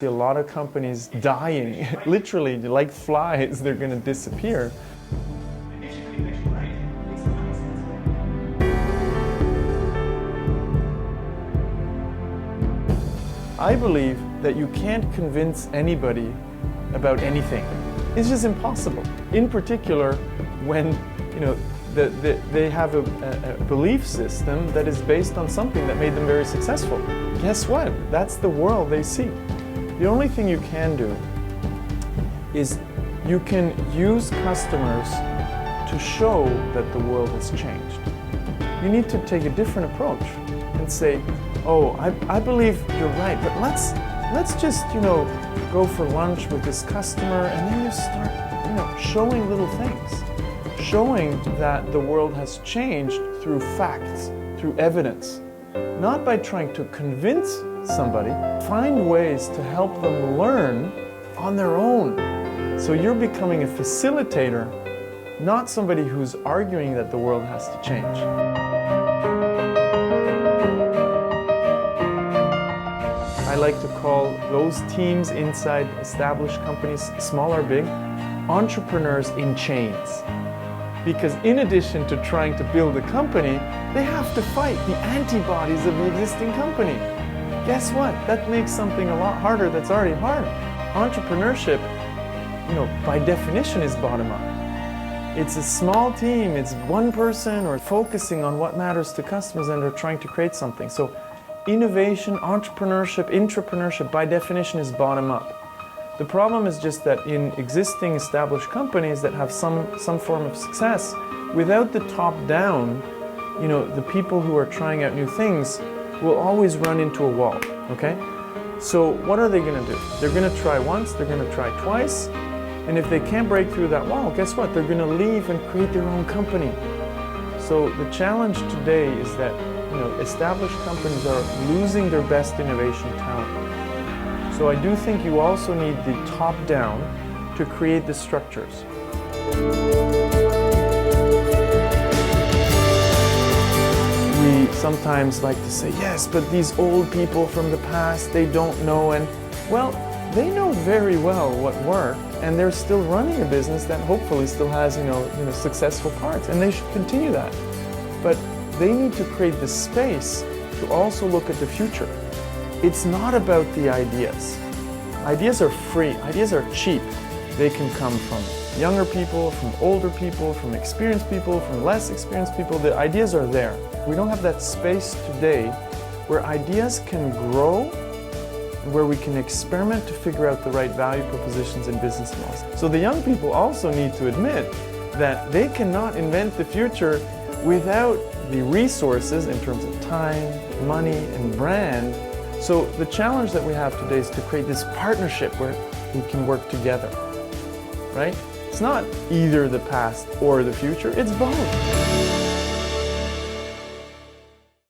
A lot of companies dying, literally like flies, they're going to disappear. I believe that you can't convince anybody about anything. It's just impossible. In particular, when they have a belief system that is based on something that made them very successful. Guess what? That's the world they see. The only thing you can do is you can use customers to show that the world has changed. You need to take a different approach and say, oh, I believe you're right, but let's just, go for lunch with this customer, and then you start, showing little things. Showing that the world has changed through facts, through evidence. Not by trying to convince somebody. Find ways to help them learn on their own. So you're becoming a facilitator, not somebody who's arguing that the world has to change. I like to call those teams inside established companies, small or big, entrepreneurs in chains. Because in addition to trying to build a company, they have to fight the antibodies of the existing company. Guess what? That makes something a lot harder that's already hard. Entrepreneurship, by definition is bottom up. It's a small team, it's one person or focusing on what matters to customers, and they're trying to create something. So innovation, entrepreneurship, intrapreneurship by definition is bottom up. The problem is just that in existing established companies that have some form of success, without the top down, the people who are trying out new things will always run into a wall, okay? So what are they gonna do? They're gonna try once, they're gonna try twice, and if they can't break through that wall, guess what? They're gonna leave and create their own company. So the challenge today is that, established companies are losing their best innovation talent. So I do think you also need the top down to create the structures. We sometimes like to say, yes, but these old people from the past, they don't know, and well, they know very well what worked, and they're still running a business that hopefully still has, successful parts, and they should continue that. But they need to create the space to also look at the future. It's not about the ideas. Ideas are free, ideas are cheap. They can come from younger people, from older people, from experienced people, from less experienced people. The ideas are there. We don't have that space today where ideas can grow and where we can experiment to figure out the right value propositions and business models. So the young people also need to admit that they cannot invent the future without the resources in terms of time, money, and brand. So the challenge that we have today is to create this partnership where we can work together, right? It's not either the past or the future, it's both.